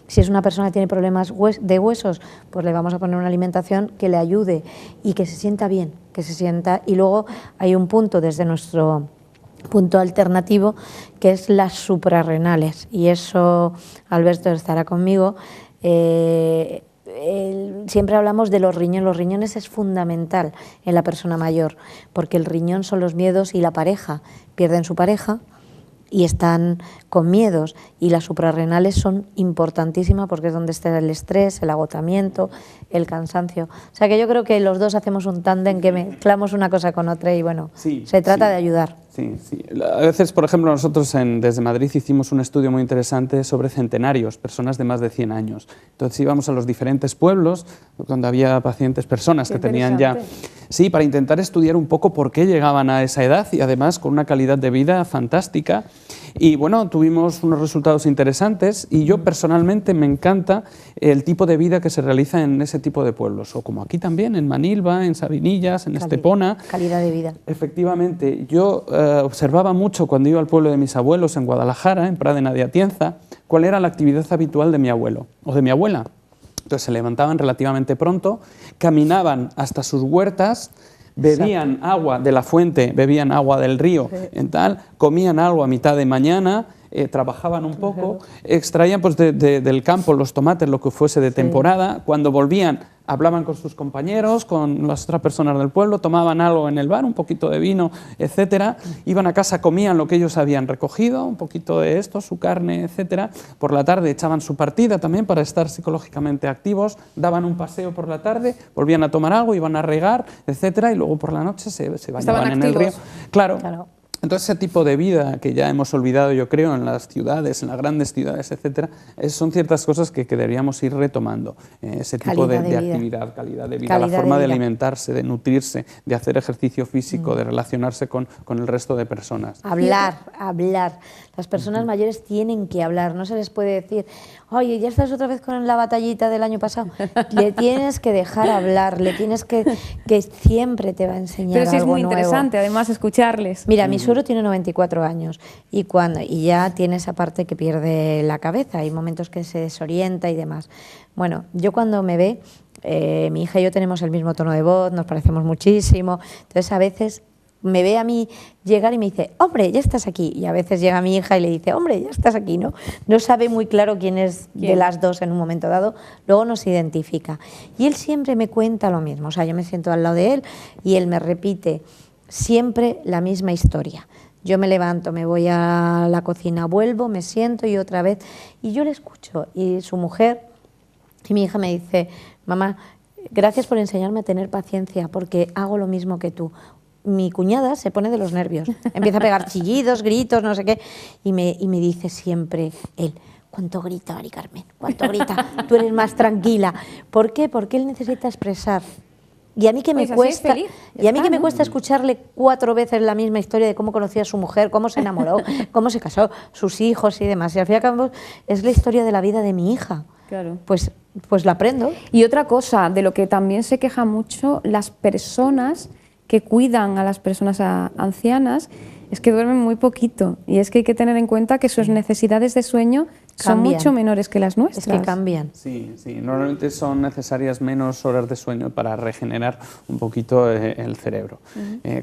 Si es una persona que tiene problemas de huesos, pues le vamos a poner una alimentación que le ayude y que se sienta bien, que se sienta. Y luego hay un punto desde nuestro punto alternativo que es las suprarrenales, y eso Alberto estará conmigo. Siempre hablamos de los riñones. Los riñones es fundamental en la persona mayor, porque el riñón son los miedos y la pareja. Pierden su pareja y están con miedos, y las suprarrenales son importantísimas porque es donde está el estrés, el agotamiento, el cansancio. O sea que yo creo que los dos hacemos un tándem que mezclamos una cosa con otra y bueno, se trata de ayudar. Sí. A veces, por ejemplo, nosotros desde Madrid hicimos un estudio muy interesante sobre centenarios, personas de más de 100 años. Entonces íbamos a los diferentes pueblos donde había personas que tenían ya... Sí, para intentar estudiar un poco por qué llegaban a esa edad y además con una calidad de vida fantástica. Y bueno, tuvimos unos resultados interesantes y yo personalmente me encanta el tipo de vida que se realiza en ese tipo de pueblos, o como aquí también, en Manilva, en Sabinillas, en Estepona. Calidad de vida. Efectivamente, yo observaba mucho cuando iba al pueblo de mis abuelos en Guadalajara, en Pradena de Atienza, cuál era la actividad habitual de mi abuelo o de mi abuela. Entonces se levantaban relativamente pronto, caminaban hasta sus huertas, bebían agua de la fuente, bebían agua del río, comían algo a mitad de mañana, trabajaban un poco, extraían pues, del campo los tomates, lo que fuese de temporada, cuando volvían hablaban con sus compañeros, con las otras personas del pueblo, tomaban algo en el bar, un poquito de vino, etcétera, iban a casa, comían lo que ellos habían recogido, un poquito de esto, su carne, etcétera, por la tarde echaban su partida también para estar psicológicamente activos, daban un paseo por la tarde, volvían a tomar algo, iban a regar, etcétera, y luego por la noche se bañaban en el río. Claro. Entonces, ese tipo de vida que ya hemos olvidado, yo creo, en las ciudades, en las grandes ciudades, etcétera, son ciertas cosas que deberíamos ir retomando. Ese tipo de actividad, calidad de vida, la forma de alimentarse, de nutrirse, de hacer ejercicio físico, de relacionarse con el resto de personas. Hablar. Las personas mayores tienen que hablar, no se les puede decir, oye, ya estás otra vez con la batallita del año pasado. Le tienes que dejar hablar, le tienes que siempre te va a enseñar algo nuevo. Pero sí es muy interesante, además, escucharles. Mira, mi suegro tiene 94 años y ya tiene esa parte que pierde la cabeza, hay momentos que se desorienta y demás. Bueno, yo cuando me ve, mi hija y yo tenemos el mismo tono de voz, nos parecemos muchísimo, entonces a veces me ve a mí llegar y me dice, hombre, ya estás aquí. Y a veces llega mi hija y le dice, hombre, ya estás aquí, ¿no? No sabe muy claro quién es de las dos en un momento dado, luego nos identifica. Y él siempre me cuenta lo mismo, o sea, yo me siento al lado de él y él me repite siempre la misma historia. Yo me levanto, me voy a la cocina, vuelvo, me siento y otra vez. Y yo le escucho. Y su mujer y mi hija me dice, mamá, gracias por enseñarme a tener paciencia porque hago lo mismo que tú. Mi cuñada se pone de los nervios, empieza a pegar chillidos, gritos, no sé qué, y me dice siempre él, ¿cuánto grita, Mari Carmen? ¿Cuánto grita? Tú eres más tranquila. ¿Por qué? Porque él necesita expresar. Y a mí que me cuesta, escucharle 4 veces la misma historia de cómo conocía a su mujer, cómo se enamoró, cómo se casó, sus hijos y demás. Y al fin y al cabo es la historia de la vida de mi hija. Claro. Pues la aprendo. Y otra cosa, de lo que también se queja mucho las personas que cuidan a las personas ancianas, es que duermen muy poquito. Y es que hay que tener en cuenta que sus necesidades de sueño son mucho menores que las nuestras. Es que cambian. Sí, normalmente son necesarias menos horas de sueño para regenerar un poquito el cerebro.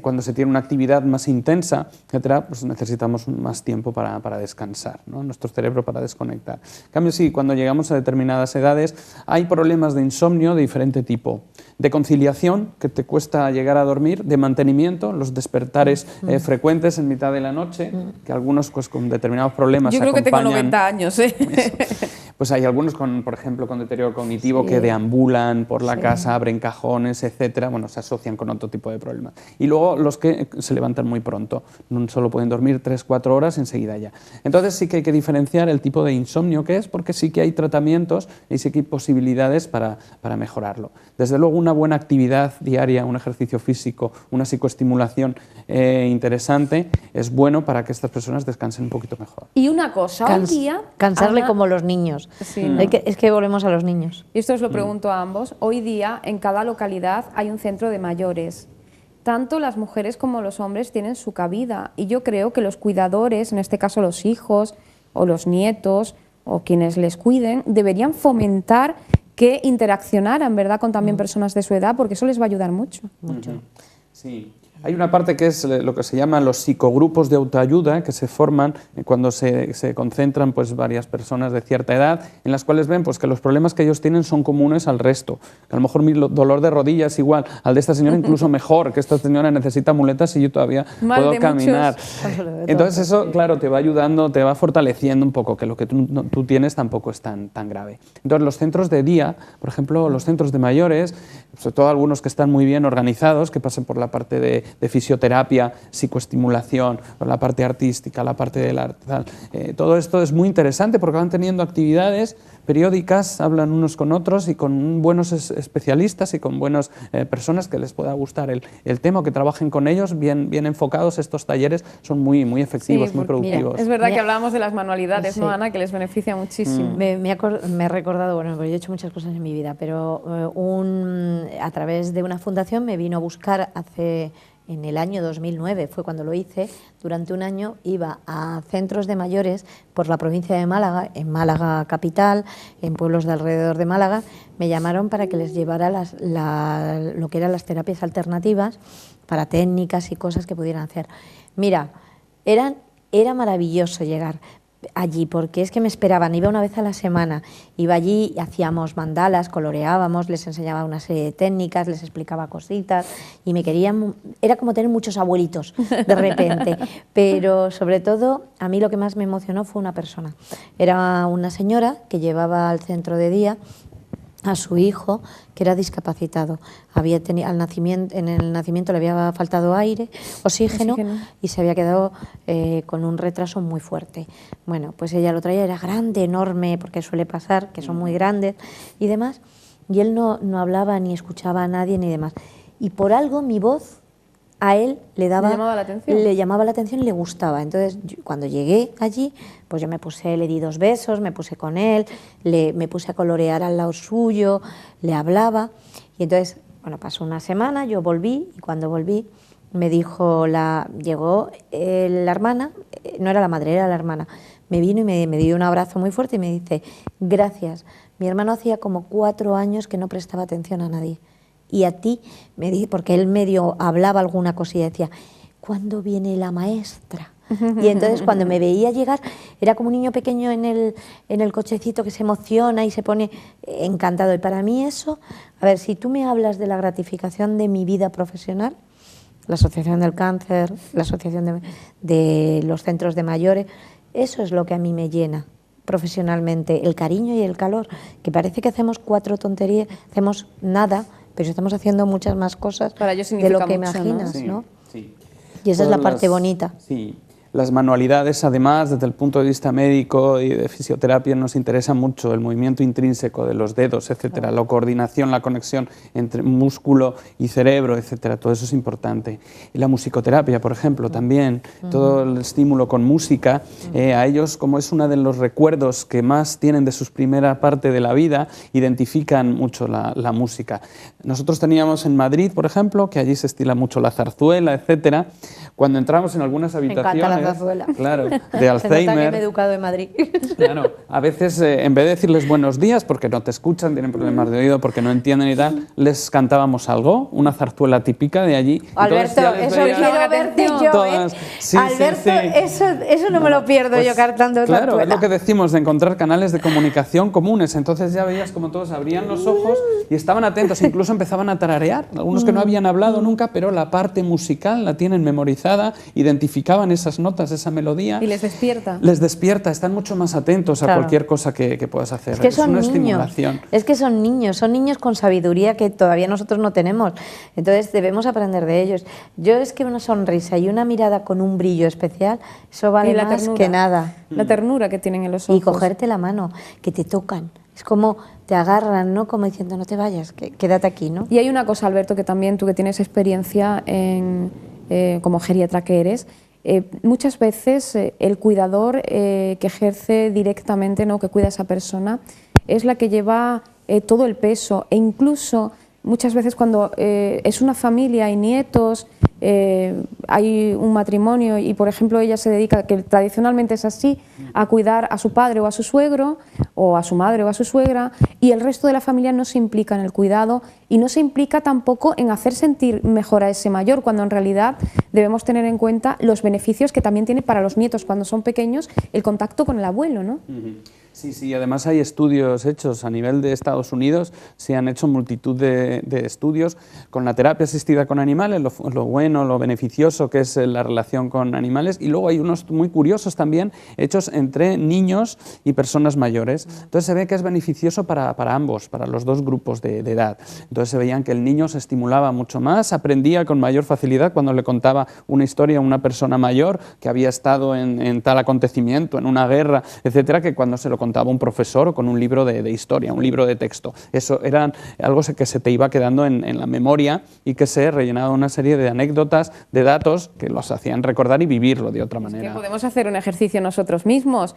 Cuando se tiene una actividad más intensa, etcétera, pues necesitamos más tiempo para descansar, ¿no? Nuestro cerebro para desconectar. En cambio, sí, cuando llegamos a determinadas edades, hay problemas de insomnio de diferente tipo. De conciliación, que te cuesta llegar a dormir, de mantenimiento, los despertares frecuentes en mitad de la noche, que algunos pues, con determinados problemas Yo creo acompañan. Que tengo 90 años, ¿eh? Pues hay algunos, por ejemplo, con deterioro cognitivo que deambulan por la casa, abren cajones, etcétera. Bueno, se asocian con otro tipo de problemas. Y luego los que se levantan muy pronto, no solo pueden dormir 3-4 horas, enseguida ya. Entonces sí que hay que diferenciar el tipo de insomnio que es, porque sí que hay tratamientos y sí que hay posibilidades para mejorarlo. Desde luego una buena actividad diaria, un ejercicio físico, una psicoestimulación interesante es bueno para que estas personas descansen un poquito mejor. Y una cosa, hoy día... Cansarle como los niños. Sí, ¿no? Es que volvemos a los niños. Y esto os lo pregunto a ambos. Hoy día, en cada localidad hay un centro de mayores. Tanto las mujeres como los hombres tienen su cabida. Y yo creo que los cuidadores, en este caso los hijos o los nietos o quienes les cuiden, deberían fomentar que interaccionaran, ¿verdad?, con también personas de su edad, porque eso les va a ayudar mucho. Sí. Hay una parte que es lo que se llaman los psicogrupos de autoayuda, que se forman cuando se concentran pues, varias personas de cierta edad, en las cuales ven pues, que los problemas que ellos tienen son comunes al resto. Que a lo mejor mi dolor de rodilla es igual al de esta señora, incluso mejor, que esta señora necesita muletas y yo todavía puedo caminar. Entonces eso, claro, te va ayudando, te va fortaleciendo un poco, que lo que tú tienes tampoco es tan grave. Entonces los centros de día, por ejemplo, los centros de mayores, sobre todo algunos que están muy bien organizados, que pasan por la parte de fisioterapia, psicoestimulación, la parte artística, la parte del arte, todo esto es muy interesante porque van teniendo actividades periódicas, hablan unos con otros y con buenos especialistas y con buenas personas que les pueda gustar el tema, que trabajen con elí bien enfocados. Estos talleres son muy efectivos, muy productivos. Mira, es verdad que hablábamos de las manualidades, ¿no, Ana?, que les beneficia muchísimo. Me he recordado, bueno, yo he hecho muchas cosas en mi vida, pero a través de una fundación me vino a buscar en el año 2009, fue cuando lo hice. Durante un año iba a centros de mayores por la provincia de Málaga, en Málaga capital, en pueblos de alrededor de Málaga. Me llamaron para que les llevara lo que eran las terapias alternativas para técnicas y cosas que pudieran hacer. Mira, era maravilloso llegar allí, porque es que me esperaban, iba una vez a la semana, iba allí, hacíamos mandalas, coloreábamos, les enseñaba una serie de técnicas, les explicaba cositas y me querían, era como tener muchos abuelitos de repente, pero sobre todo a mí lo que más me emocionó fue una persona, era una señora que llevaba al centro de día a su hijo, que era discapacitado. Había tenido, en el nacimiento le había faltado aire, oxígeno. Y se había quedado con un retraso muy fuerte. Bueno, pues ella lo traía, era grande, enorme, porque suele pasar, que son muy grandes y demás, y él no hablaba ni escuchaba a nadie ni demás. Y por algo mi voz a él le llamaba la atención y le gustaba. Entonces, cuando llegué allí, pues yo me puse, le di 2 besos, me puse con él, me puse a colorear al lado suyo, le hablaba. Y entonces, bueno, pasó una semana, yo volví, y cuando volví me dijo, llegó la hermana, no era la madre, era la hermana, me vino y me dio un abrazo muy fuerte y me dice, gracias, mi hermano hacía como 4 años que no prestaba atención a nadie. Y a ti, me dice, porque él medio hablaba alguna cosilla, decía, ¿cuándo viene la maestra? Y entonces cuando me veía llegar, era como un niño pequeño en el cochecito que se emociona y se pone encantado. Y para mí eso, a ver, si tú me hablas de la gratificación de mi vida profesional, la Asociación del Cáncer, la Asociación de los Centros de Mayores, eso es lo que a mí me llena profesionalmente, el cariño y el calor, que parece que hacemos 4 tonterías, hacemos nada, pero estamos haciendo muchas más cosas de lo que imaginas, ¿no? Sí. Y esa es la parte bonita. Sí. Las manualidades, además, desde el punto de vista médico y de fisioterapia, nos interesa mucho el movimiento intrínseco de los dedos, etcétera, la coordinación, la conexión entre músculo y cerebro, etcétera, todo eso es importante. Y la musicoterapia, por ejemplo, también, todo el estímulo con música, a ellos, como es uno de los recuerdos que más tienen de su primera parte de la vida, identifican mucho la música. Nosotros teníamos en Madrid, por ejemplo, que allí se estila mucho la zarzuela, etcétera. Cuando entramos en algunas habitaciones, claro, de Alzheimer. Se nota que me he educado en Madrid. Claro, a veces en vez de decirles buenos días, porque no te escuchan, tienen problemas de oído, porque no entienden y tal, les cantábamos algo, una zarzuela típica de allí. Alberto, eso quiero verte yo, todas, sí, Alberto, sí. Eso no me lo pierdo pues, yo cantando zarzuela. Claro, es lo que decimos, de encontrar canales de comunicación comunes. Entonces ya veías como todos abrían los ojos y estaban atentos, incluso empezaban a tararear, algunos que no habían hablado nunca, pero la parte musical la tienen memorizada, identificaban esas notas, esa melodía. Y les despierta. Les despierta, están mucho más atentos a cualquier cosa que puedas hacer. Es que son una niños, estimulación. es que son niños con sabiduría que todavía nosotros no tenemos. Entonces debemos aprender de ellos. Yo es que una sonrisa y una mirada con un brillo especial, eso vale más ternura, que nada. La ternura que tienen en los ojos. Y cogerte la mano, que te tocan. Es como te agarran, ¿no? Como diciendo, no te vayas, quédate aquí, ¿no? Y hay una cosa, Alberto, que también tú que tienes experiencia como geriatra que eres, muchas veces el cuidador que ejerce directamente, ¿no?, que cuida a esa persona, es la que lleva todo el peso, e incluso muchas veces cuando es una familia, hay nietos, hay un matrimonio y, por ejemplo, ella se dedica, que tradicionalmente es así, a cuidar a su padre o a su suegro, o a su madre o a su suegra, y el resto de la familia no se implica en el cuidado y no se implica tampoco en hacer sentir mejor a ese mayor, cuando en realidad debemos tener en cuenta los beneficios que también tiene para los nietos cuando son pequeños el contacto con el abuelo, ¿no? Sí, sí, además hay estudios hechos a nivel de Estados Unidos, se han hecho multitud de estudios con la terapia asistida con animales, lo bueno, lo beneficioso que es la relación con animales, y luego hay unos muy curiosos también hechos entre niños y personas mayores. Entonces se ve que es beneficioso para ambos, para los dos grupos de edad. Entonces se veían que el niño se estimulaba mucho más, aprendía con mayor facilidad cuando le contaba una historia a una persona mayor que había estado en tal acontecimiento, en una guerra, etcétera, que cuando se lo contaba un profesor o con un libro de historia, un libro de texto. Eso era algo que se te iba quedando en la memoria y que se rellenaba una serie de anécdotas, de datos que los hacían recordar y vivirlo de otra manera. Es que podemos hacer un ejercicio nosotros mismos.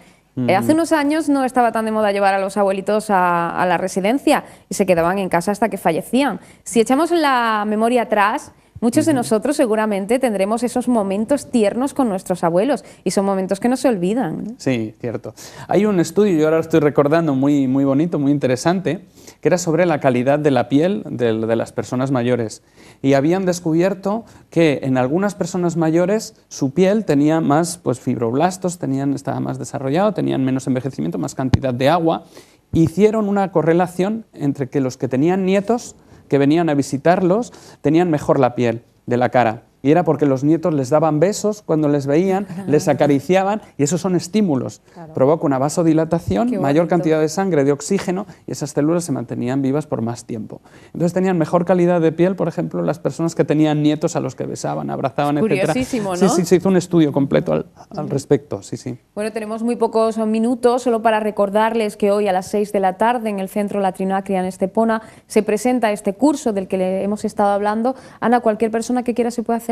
Hace unos años no estaba tan de moda llevar a los abuelitos a la residencia y se quedaban en casa hasta que fallecían. Si echamos la memoria atrás, muchos de nosotros seguramente tendremos esos momentos tiernos con nuestros abuelos y son momentos que no se olvidan, ¿no? Sí, cierto. Hay un estudio, yo ahora lo estoy recordando, muy bonito, muy interesante, que era sobre la calidad de la piel de las personas mayores. Y habían descubierto que en algunas personas mayores su piel tenía más fibroblastos, estaba más desarrollado, tenían menos envejecimiento, más cantidad de agua. Hicieron una correlación entre que los que tenían nietos que venían a visitarlos tenían mejor la piel de la cara. Y era porque los nietos les daban besos cuando les veían, les acariciaban, y esos son estímulos. Claro. Provoca una vasodilatación, Qué mayor bonito. cantidad de sangre, de oxígeno, y esas células se mantenían vivas por más tiempo. Entonces tenían mejor calidad de piel, por ejemplo, las personas que tenían nietos a los que besaban, abrazaban, Es etc. curiosísimo, Sí, ¿no? sí, se hizo un estudio completo al respecto, sí, sí. Bueno, tenemos muy pocos minutos, solo para recordarles que hoy a las 6 de la tarde en el Centro La Trinacria en Estepona se presenta este curso del que le hemos estado hablando. Ana, cualquier persona que quiera se puede acercar.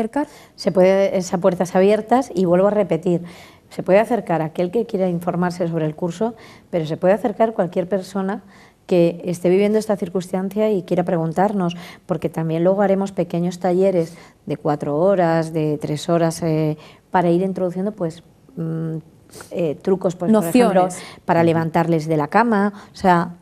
Esas puertas abiertas, y vuelvo a repetir, se puede acercar aquel que quiera informarse sobre el curso, pero se puede acercar cualquier persona que esté viviendo esta circunstancia y quiera preguntarnos, porque también luego haremos pequeños talleres de 4 horas, de 3 horas, para ir introduciendo pues trucos, pues, por ejemplo, Nociones. para levantarles de la cama. O sea,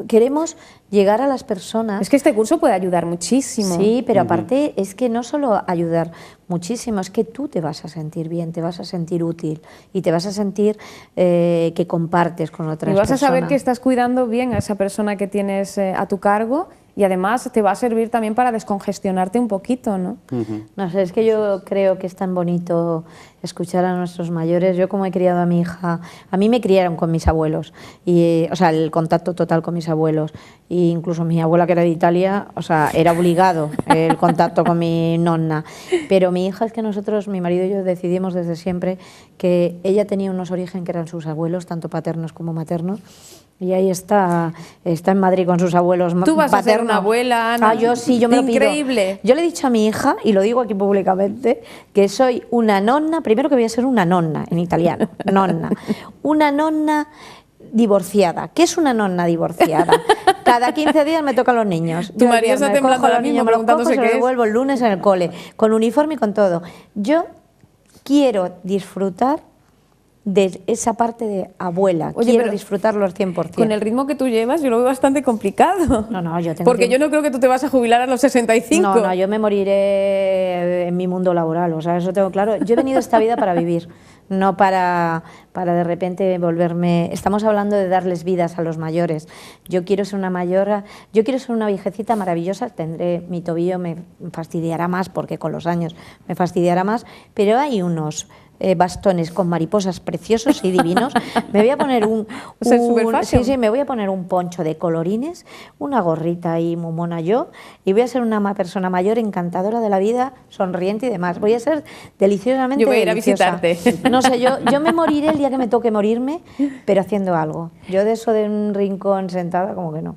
queremos llegar a las personas. Es que este curso puede ayudar muchísimo. Sí, pero aparte es que no solo ayudar muchísimo, es que tú te vas a sentir bien, te vas a sentir útil y te vas a sentir que compartes con otras Y vas personas. a saber que estás cuidando bien a esa persona que tienes a tu cargo, y además te va a servir también para descongestionarte un poquito, ¿no? No sé, es que yo creo que es tan bonito escuchar a nuestros mayores. Yo, como he criado a mi hija, a mí me criaron con mis abuelos, y, o sea, el contacto total con mis abuelos, e incluso mi abuela, que era de Italia, o sea, era obligado el contacto con mi nonna. Pero mi hija, es que nosotros, mi marido y yo, decidimos desde siempre que ella tenía unos orígenes que eran sus abuelos, tanto paternos como maternos. Y ahí está en Madrid con sus abuelos paternos. Tú vas a ser una abuela, Ana. Yo sí, yo me lo pido. Increíble. Yo le he dicho a mi hija, y lo digo aquí públicamente, que soy una nonna, primero que voy a ser una nonna en italiano, nonna. Una nonna divorciada. ¿Qué es una nonna divorciada? Cada 15 días me tocan los niños. Tu Yo marido el está viernes temblando cojo a ahora los mismo niños, me los preguntándose cojo, se qué los es. devuelvo el lunes en el cole, con uniforme y con todo. Yo quiero disfrutar de esa parte de abuela. Oye, Quiero pero disfrutarlo al 100%. Con el ritmo que tú llevas, yo lo veo bastante complicado. No, yo tengo Porque tiempo. yo no creo que tú te vas a jubilar a los 65. No, yo me moriré en mi mundo laboral, o sea, eso tengo claro. Yo he venido a esta vida para vivir, no para de repente volverme... Estamos hablando de darles vidas a los mayores. Yo quiero ser una yo quiero ser una viejecita maravillosa, tendré, mi tobillo me fastidiará más, porque con los años me fastidiará más, pero hay unos bastones con mariposas preciosos y divinos. Me voy a poner me voy a poner un poncho de colorines, una gorrita ahí mumona yo, y voy a ser una persona mayor encantadora de la vida, sonriente y demás. Voy a ser deliciosamente Yo voy a ir a deliciosa. visitarte. No sé, yo me moriré el día que me toque morirme, pero haciendo algo. Yo de eso de un rincón sentada, como que no.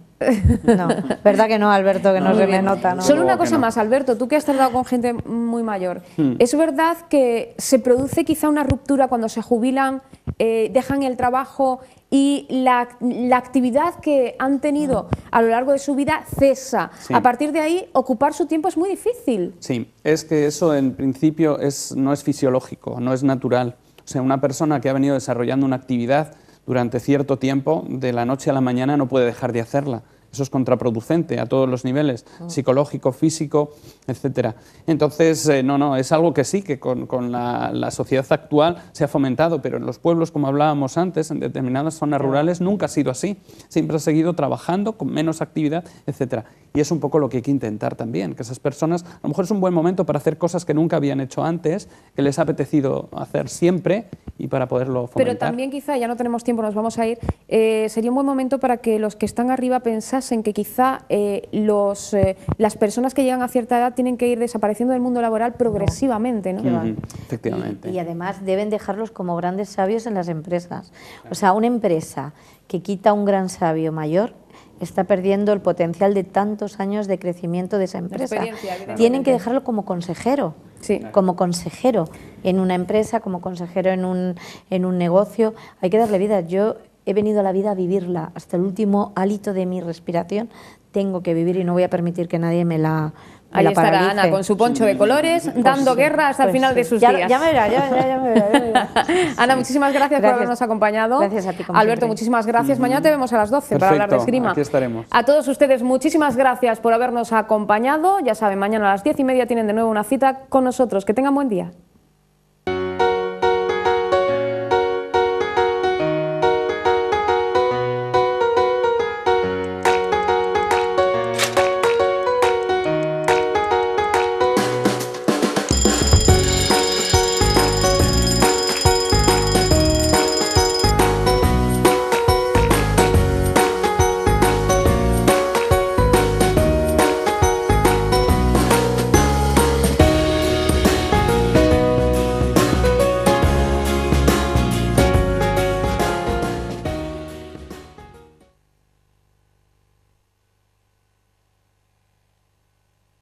No, ¿verdad que no, Alberto? Que no se me nota, ¿no? Solo una Luego que cosa no. más, Alberto, tú que has tratado con gente muy mayor, ¿es verdad que se produce quizá una ruptura cuando se jubilan, dejan el trabajo y la actividad que han tenido a lo largo de su vida cesa? Sí. A partir de ahí, ocupar su tiempo es muy difícil. Sí, es que eso en principio no es fisiológico, no es natural. O sea, una persona que ha venido desarrollando una actividad durante cierto tiempo, de la noche a la mañana no puede dejar de hacerla. Eso es contraproducente a todos los niveles, psicológico, físico, etcétera. Entonces, no, es algo que sí, que con la sociedad actual se ha fomentado, pero en los pueblos, como hablábamos antes, en determinadas zonas rurales, nunca ha sido así. Siempre ha seguido trabajando con menos actividad, etcétera. Y es un poco lo que hay que intentar también, que esas personas, a lo mejor es un buen momento para hacer cosas que nunca habían hecho antes, que les ha apetecido hacer siempre, y para poderlo fomentar. Pero también quizá, ya no tenemos tiempo, nos vamos a ir, sería un buen momento para que los que están arriba pensasen que quizá las personas que llegan a cierta edad tienen que ir desapareciendo del mundo laboral progresivamente, ¿no? Efectivamente. Y además deben dejarlos como grandes sabios en las empresas. O sea, una empresa que quita un gran sabio mayor está perdiendo el potencial de tantos años de crecimiento de esa empresa. Tienen que dejarlo como consejero. Sí. Como consejero en una empresa, como consejero en un negocio. Hay que darle vida. Yo he venido a la vida a vivirla hasta el último hálito de mi respiración. Tengo que vivir y no voy a permitir que nadie me la Ahí estará paralice. Ana con su poncho de colores, dando guerra hasta el final de sus días. Ya me verá. Ana, muchísimas gracias por habernos acompañado. Gracias a ti, como Alberto, siempre. muchísimas gracias. Mañana te vemos a las 12 para hablar de Perfecto, esgrima. aquí estaremos. A todos ustedes, muchísimas gracias por habernos acompañado. Ya saben, mañana a las 10:30 tienen de nuevo una cita con nosotros. Que tengan buen día.